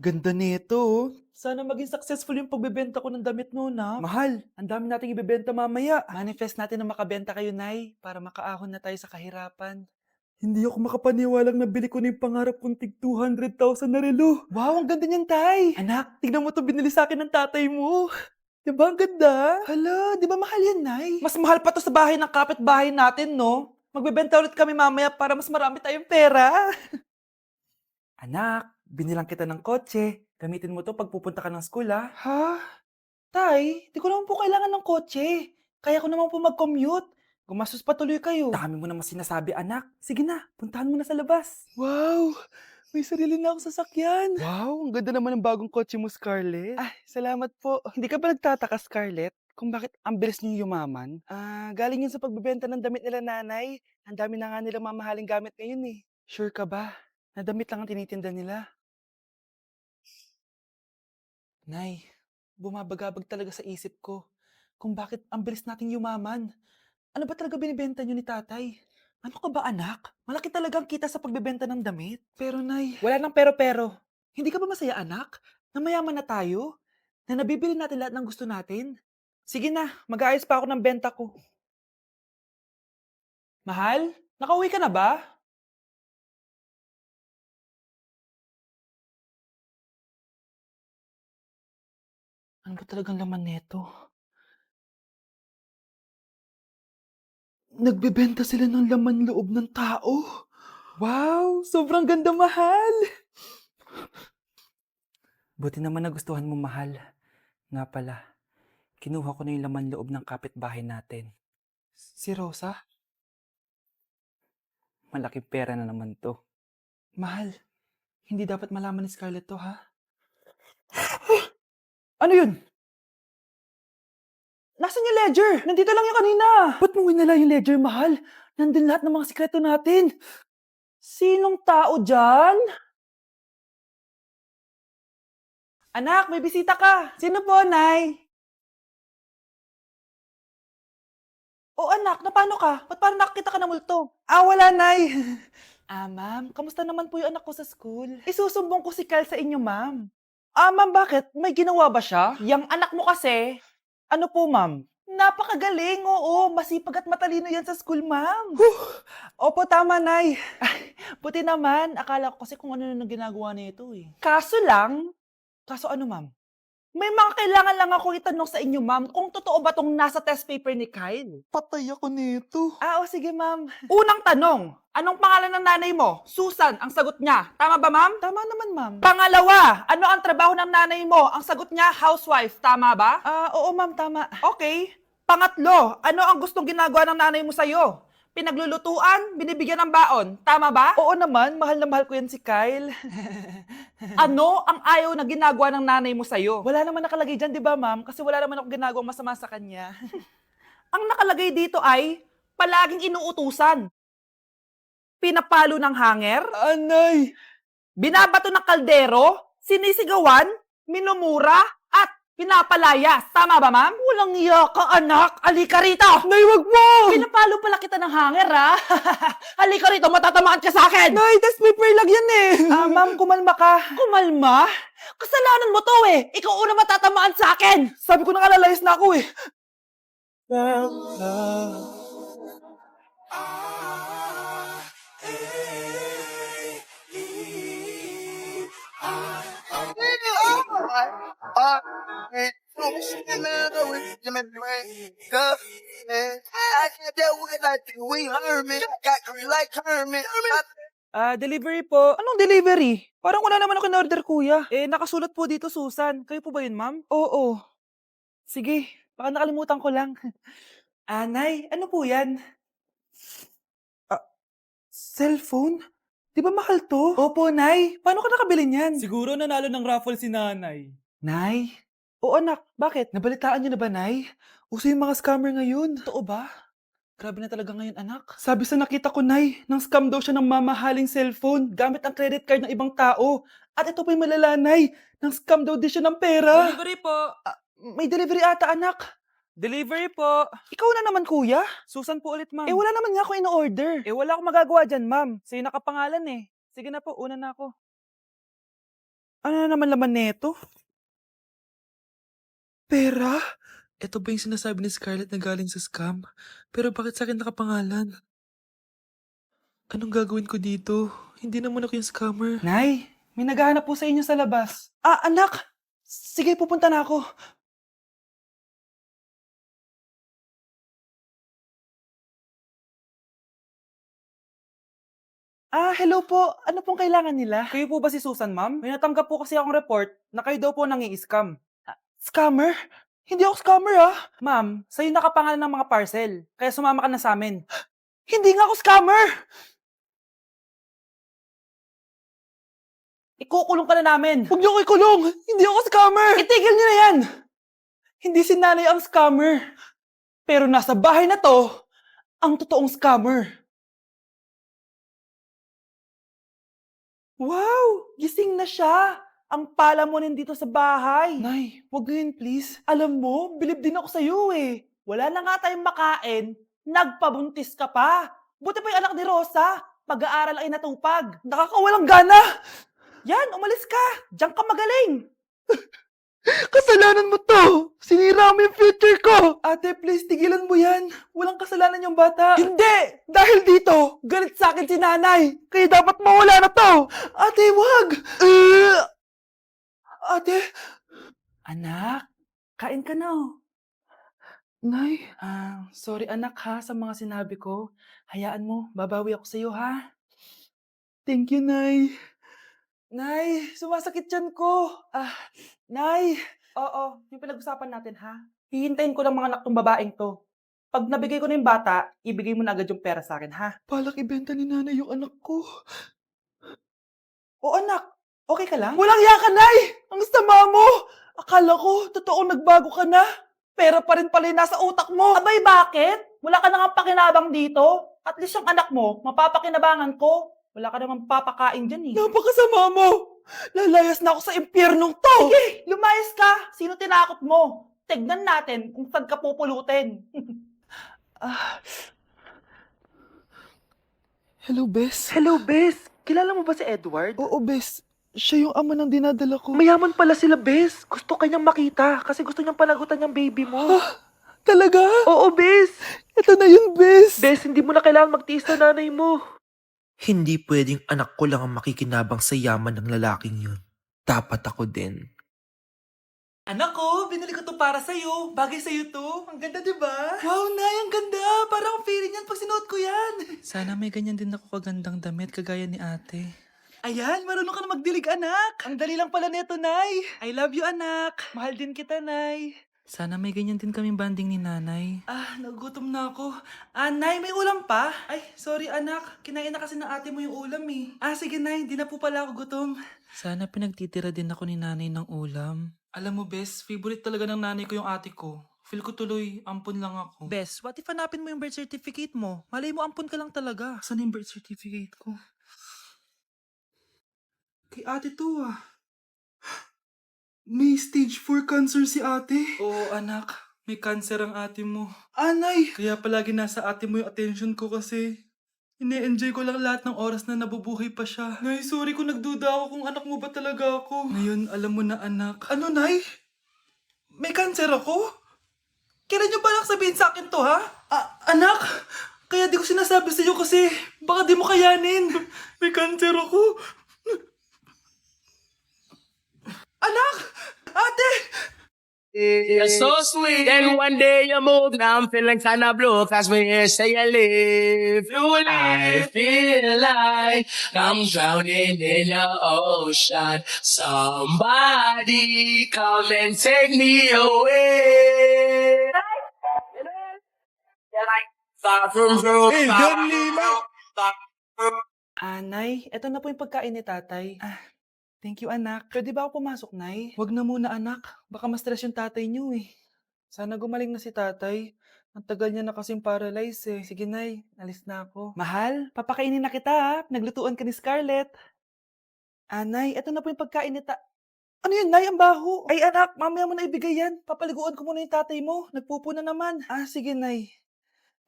Ganda nito, oh. Sana maging successful yung pagbebenta ko ng damit mo, na. Mahal, ang dami nating ibebenta mamaya. Manifest natin na makabenta kayo, Nay, para makaahon na tayo sa kahirapan. Hindi ako makapaniwalang nabili ko na yung pangarap kong tig 200,000 na relo. Wow, ang ganda niyan, Tay. Anak, tignan mo to binili sa akin ng tatay mo. Diba ang ganda? Hala, di ba mahal yan, Nay? Mas mahal pa to sa bahay ng kapitbahay natin, no? Magbebenta ulit kami mamaya para mas marami tayong pera. Anak, binilang kita ng kotse. Gamitin mo to pag pupunta ka ng school, ha? Ha? Tay, di ko naman po kailangan ng kotse. Kaya ko naman po mag-commute. Gumastos pa tuloy kayo. Dami mo naman sinasabi, anak. Sige na, puntahan mo na sa labas. Wow! May sarili na akong sasakyan. Wow, ang ganda naman ng bagong kotse mo, Scarlett. Ah, salamat po. Hindi ka ba nagtataka, Scarlett, kung bakit ang bilis niyo yumaman? Galing yun sa pagbebenta ng damit nila nanay. Ang dami na nga nilang mamahaling gamit ngayon eh. Sure ka ba? Na damit lang ang tinitinda nila? Nay, bumabagabag talaga sa isip ko kung bakit ang bilis nating yumaman. Ano ba talaga binibenta niyo ni tatay? Ano ka ba anak? Malaki talagang kita sa pagbebenta ng damit. Pero nay, wala nang pero-pero. Hindi ka ba masaya anak? Na mayaman na tayo? Na nabibili natin lahat ng gusto natin? Sige na, mag-aayos pa ako ng benta ko. Mahal, nakauwi ka na ba? Ano ba talagang laman neto? Nagbebenta sila ng laman loob ng tao. Wow, sobrang ganda, mahal. Buti naman nagustuhan mo, mahal. Nga pala, kinuha ko na yung laman loob ng kapitbahay natin. Si Rosa? Malaking pera na naman to. Mahal, hindi dapat malaman ni Scarlett to, ha? Ano yun? Nasaan yung ledger? Nandito lang yung kanina. Ba't mo winala yung ledger, mahal? Nandun lahat ng mga sikreto natin. Sinong tao dyan? Anak, may bisita ka. Sino po, Nay? O anak, na paano ka? Ba't parang nakakita ka ng multo? Wala, Nay. Ma'am, kamusta naman po yung anak ko sa school? Isusumbong ko si Kyle sa inyo, ma'am. Ma'am, bakit? May ginawa ba siya? Yang anak mo kasi. Ano po, ma'am? Napakagaling, oo. Masipag at matalino yan sa school, ma'am. Opo, tama, Nay. Buti naman. Akala ko kasi kung ano na ginagawa nito eh. Kaso ano, ma'am? May mga kailangan lang ako itanong sa inyo, ma'am, kung totoo ba tong nasa test paper ni Kyle. Patay ako nito. O sige, ma'am. Unang tanong, anong pangalan ng nanay mo? Susan, ang sagot niya. Tama ba, ma'am? Tama naman, ma'am. Pangalawa, ano ang trabaho ng nanay mo? Ang sagot niya, housewife. Tama ba? Oo, ma'am, tama. Okay. Pangatlo, ano ang gustong ginagawa ng nanay mo sa'yo? Pinaglulutuan, binibigyan ng baon. Tama ba? Oo naman, mahal na mahal ko yan si Kyle. Ano ang ayaw na ginagawa ng nanay mo sa'yo? Wala naman nakalagay dyan, di ba, ma'am? Kasi wala naman ako ginagawang masama sa kanya. Ang nakalagay dito ay palaging inuutusan. Pinapalo ng hanger, Anay! Binabato ng kaldero, sinisigawan, minumura, at pinapalayas. Tama ba, ma'am? Walang iya ka, anak. Halika rito. Nay, wag mo! Pinapalo pala kita ng hanger, ha? Halika rito, matatamaan ka sa akin. Nay, test paper lang yan eh. Ma'am, kumalma ka. Kumalma? Kasalanan mo to eh. Ikaw una matatamaan sa akin. Sabi ko na kalalayas na ako eh. Delivery po. Anong delivery? Parang wala naman ako in-order, kuya. Nakasulat po dito, Susan. Kayo po ba yun, ma'am? Oo. Sige, baka nakalimutan ko lang. Nay, ano po yan? Cellphone? Di ba mahal to? Opo, Nay. Paano ka nakabili niyan? Siguro nanalo ng raffle si nanay. Nay? Oo, anak. Bakit? Nabalitaan niyo na ba, Nay? Uso yung mga scammer ngayon. Totoo ba? Grabe na talaga ngayon, anak. Sabi sa nakita ko, Nay, nang scam daw siya ng mamahaling cellphone gamit ang credit card ng ibang tao. At ito pa yung malala, Nay. Nang scam daw din siya ng pera. Delivery po. May delivery ata, anak. Delivery po. Ikaw na naman, kuya. Susan po ulit, ma'am. Wala naman nga ako in-order. Wala akong magagawa dyan, ma'am. Sa'yo nakapangalan eh. Sige na po, una na ako. Ano na naman laman neto? Pera? Ito ba yung sinasabi ni Scarlett na galing sa scam? Pero bakit sa akin nakapangalan? Anong gagawin ko dito? Hindi naman ako yung scammer. Nay, may naghahanap po sa inyo sa labas. Ah, anak! Sige, pupunta na ako. Ah, hello po. Ano pong kailangan nila? Kayo po ba si Susan, ma'am? May natanggap po kasi akong report na kayo daw po nangi-scam. Scammer? Hindi ako scammer, ah. Ma'am, sa'yo nakapangalan ng mga parcel. Kaya sumama ka na sa amin. Hindi nga ako scammer! Ikukulong ka na namin. Huwag niyo ko ikulong! Hindi ako scammer! Itigil niyo na yan! Hindi si nanay ang scammer. Pero nasa bahay na to, ang totoong scammer. Wow! Gising na siya! Ang pala mo nandito sa bahay. Nay, wag ngayon please. Alam mo, bilib din ako sa'yo eh. Wala na nga tayong makain, nagpabuntis ka pa. Buti pa yung anak ni Rosa, pag-aaral ay natupag. Nakakawalang gana! Yan, umalis ka! Diyan ka magaling! Kasalanan mo to! Sinira mo yung future ko! Ate, please, tigilan mo yan. Walang kasalanan yung bata. Hindi! Dahil dito, galit sa akin si nanay. Kaya dapat mawala na to! Ate, wag! Ate! Anak, kain ka na. Nay? Sorry anak ha sa mga sinabi ko. Hayaan mo, babawi ako sa'yo ha. Thank you, Nay. Nay, sumasakit yan ko. Nay. Oo, yung pinag-usapan natin ha. Hihintayin ko ng mga anak tong babaeng to. Pag nabigay ko na yung bata, ibigay mo na agad yung pera sa akin ha. Balak ibenta ni nanay yung anak ko. O anak, okay ka lang? Walang iya ka, Nay! Ang sama mo! Akala ko, totoong nagbago ka na. Pera pa rin pala yung nasa utak mo. Abay, bakit? Wala ka nang pakinabang dito. At least yung anak mo, mapapakinabangan ko. Wala ka namang papakain dyan eh. Napakasama mo! Lalayas na ako sa impyernong to! Sige, lumayas ka! Sino tinakot mo? Tignan natin kung saan ka pupulutin. Hello, Bes. Hello, Bes! Kilala mo ba si Edward? Oo, Bes. Siya yung ama ng dinadala ko. Mayaman pala sila, Bes. Gusto kanyang makita kasi gusto niyang panagutan yung baby mo. Talaga? Oo, Bes. Ito na yun, Bes. Bes, hindi mo na kailangan magtiis na nanay mo. Hindi pwedeng anak ko lang ang makikinabang sa yaman ng lalaking yun. Dapat ako din. Anak ko, binili ko to para sa'yo. Bagay sa'yo to. Ang ganda, di ba? Wow, Nay, ang ganda. Parang ang feeling yan pag sinuot ko yan. Sana may ganyan din ako kagandang damit kagaya ni ate. Ayan, marunong ka na magdilig, anak. Ang dali lang pala nito, Nay. I love you, anak. Mahal din kita, Nay. Sana may ganyan din kaming banding ni nanay. Nagutom na ako. Nay, may ulam pa? Ay, sorry anak. Kinain na kasi ng ate mo yung ulam eh. Sige Nay, di na po pala ako gutom. Sana pinagtitira din ako ni nanay ng ulam. Alam mo, Bes, favorite talaga ng nanay ko yung ate ko. Feel ko tuloy, ampun lang ako. Bes, what if hanapin mo yung birth certificate mo? Malay mo ampun ka lang talaga. Saan yung birth certificate ko? Kay ate to ah. May stage 4 cancer si ate. Oo anak, may cancer ang ate mo. Anay! Kaya palagi nasa ate mo yung attention ko kasi ine-enjoy ko lang lahat ng oras na nabubuhay pa siya. Nay, sorry kung nagduda ako kung anak mo ba talaga ako. Ngayon, alam mo na anak. Ano, Nay? May cancer ako? Kailan niyo balak sabihin sa akin to, ha? Anak! Kaya di ko sinasabi sa'yo kasi baka di mo kayanin. May cancer ako. Anak! Ate! You're so sweet, and one day you move. Now I'm feeling kinda blue, cause we here say you live. I feel like I'm drowning in the ocean. Somebody come and take me away. Far from home, Nay, eto na po yung pagkain ni tatay. Thank you, anak. Pwede ba ako pumasok, Nay? Wag na muna, anak. Baka ma-stress yung tatay niyo eh. Sana gumaling na si tatay. Ang tagal niya na kasing paralyzed eh. Sige, Nay. Alis na ako. Mahal, papakainin na kita ha. Naglutuan ka ni Scarlett. Nay, eto na po yung pagkain ni Ano yun, Nay? Ang baho. Ay, anak, mamaya mo na ibigay yan. Papaliguan ko muna yung tatay mo. Nagpupo na naman. Sige, Nay.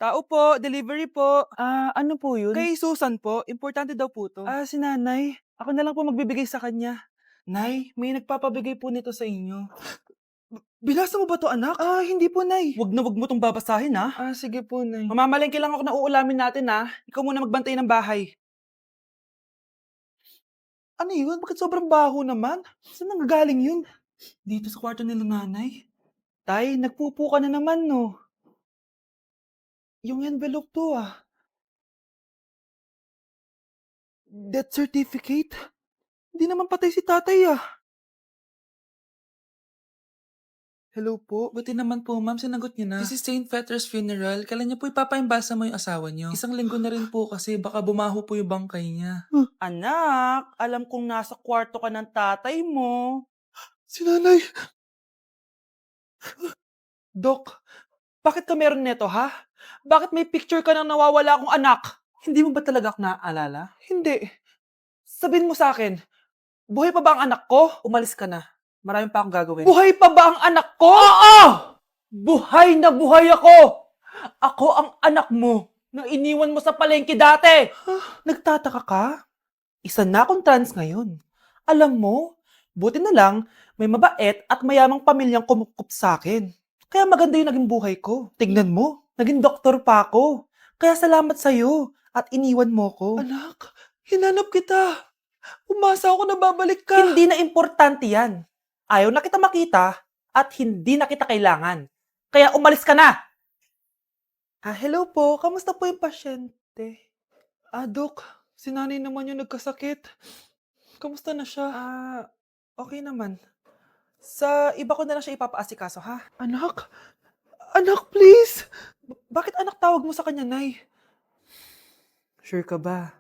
Tao po, delivery po. Ano po yun? Kay Susan po, importante daw po to. Si nanay. Ako na lang po magbibigay sa kanya. Nay, may nagpapabigay po nito sa inyo. Binasa mo ba 'to, anak? Hindi po, Nay. Wag mo 'tong babasahin, ha? Sige po, Nay. Mamamalengke lang ako ng uulamin natin, ha? Ikaw muna magbantay ng bahay. Ano yun? Bakit sobrang baho naman? Saan nanggagaling yun? Dito sa kwarto nila nanay. Tay, nagpupo ka na naman, no? Yung envelope to, ah. Death certificate? Hindi naman patay si tatay, ah. Hello po? Buti naman po, ma'am, sinagot niyo na. This is St. Peter's Funeral. Kailan niyo po ipapaimbasa mo yung asawa niyo? Isang linggo na rin po kasi baka bumaho po yung bangkay niya. Anak, alam kong nasa kwarto ka ng tatay mo. Si nanay! Dok, bakit ka meron neto, ha? Bakit may picture ka ng nawawala akong anak? Hindi mo ba talaga ako naaalala? Hindi. Sabihin mo sa akin, buhay pa ba ang anak ko? Umalis ka na. Marami pa akong gagawin. Buhay pa ba ang anak ko? Oo! Buhay na buhay ako! Ako ang anak mo na iniwan mo sa palengke dati! Nagtataka ka? Isa na akong trans ngayon. Alam mo, buti na lang may mabait at mayamang pamilyang kumukup sa akin. Kaya maganda yung naging buhay ko. Tignan mo, naging doktor pa ako. Kaya salamat sa'yo at iniwan mo ko. Anak, hinanap kita. Umasa ako na babalik ka. Hindi na importante yan. Ayaw na kita makita at hindi na kita kailangan. Kaya umalis ka na! Hello po. Kamusta po yung pasyente? Dok, si nanay naman yung nagkasakit. Kamusta na siya? Okay naman. Sa iba ko na lang siya ipapaasikaso, ha? Anak? Anak, please! Bakit anak tawag mo sa kanya, Nay? Sure ka ba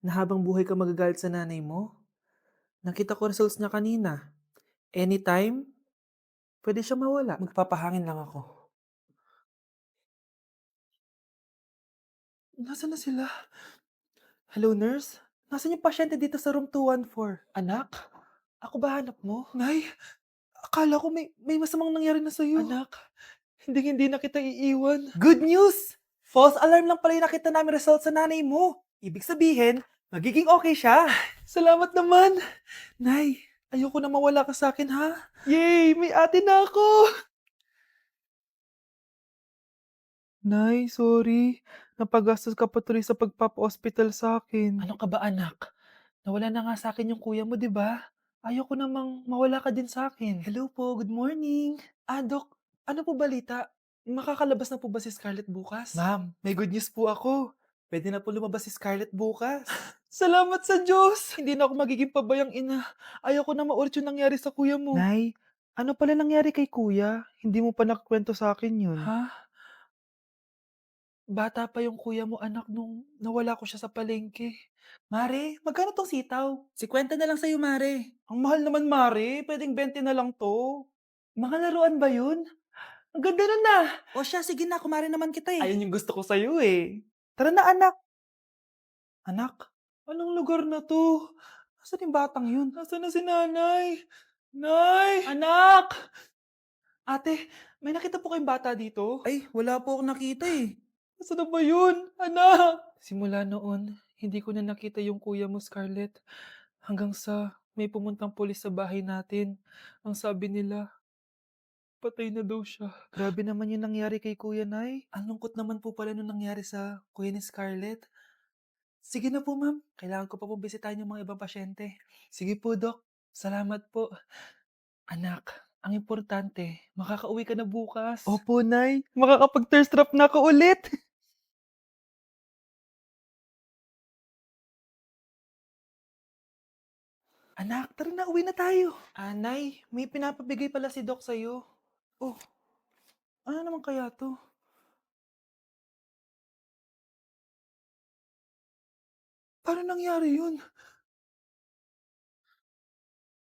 na habang buhay ka magagalit sa nanay mo? Nakita ko results niya kanina. Anytime, pwede siya mawala. Magpapahangin lang ako. Nasaan na sila? Hello, nurse? Nasaan yung pasyente dito sa room 214? Anak? Ako ba hanap mo? Nay, akala ko may masamang nangyari na sa'yo. Anak, hindi na kita iiwan. Good news! False alarm lang pala yung nakita namin result sa nanay mo. Ibig sabihin, magiging okay siya. Salamat naman. Nay, ayoko na mawala ka sa akin, ha? Yay! May ate na ako! Nay, sorry. Napagastos ka pa tuloy sa pagpapa-hospital sa akin. Ano ka ba, anak? Nawala na nga sa akin yung kuya mo, di ba? Ayoko namang mawala ka din sa akin. Hello po, good morning. Dok, ano po balita? Makakalabas na po ba si Scarlett bukas? Ma'am, may good news po ako. Pwede na po lumabas si Scarlett bukas. Salamat sa Diyos! Hindi na ako magiging pabayang ina. Ayoko na maulit yung nangyari sa kuya mo. Nay, ano pala nangyari kay kuya? Hindi mo pa nakakwento sa akin yun. Ha? Bata pa yung kuya mo, anak, nung nawala ko siya sa palengke. Mare, magkano tong sitaw? 50 na lang sa'yo, Mare. Ang mahal naman, Mare. Pwedeng 20 na lang to. Mga laruan ba yun? Ang ganda nun na. O siya, sige na, kumare naman kita eh. Ayun yung gusto ko sa'yo eh. Tara na, anak. Anak, anong lugar na to? Nasaan yung batang yun? Nasaan na si nanay? Nay! Anak! Ate, may nakita po kayong bata dito? Ay, wala po akong nakita eh. Nasaan na ba yun? Anak! Simula noon, hindi ko na nakita yung kuya mo, Scarlett. Hanggang sa may pumuntang pulis sa bahay natin. Ang sabi nila, patay na daw siya. Grabe naman yung nangyari kay Kuya Nay. Ang lungkot naman po pala nung nangyari sa kuya ni Scarlett. Sige na po, ma'am. Kailangan ko pa po bisitahin yung mga ibang pasyente. Sige po, Dok. Salamat po. Anak, ang importante, makakauwi ka na bukas. Opo, Nay. Makakapag-thirst trap na ako ulit. Anak, tara na, uwi na tayo. Nay, may pinapabigay pala si Doc sa'yo. Oh, ano naman kaya to? Paano nangyari yun?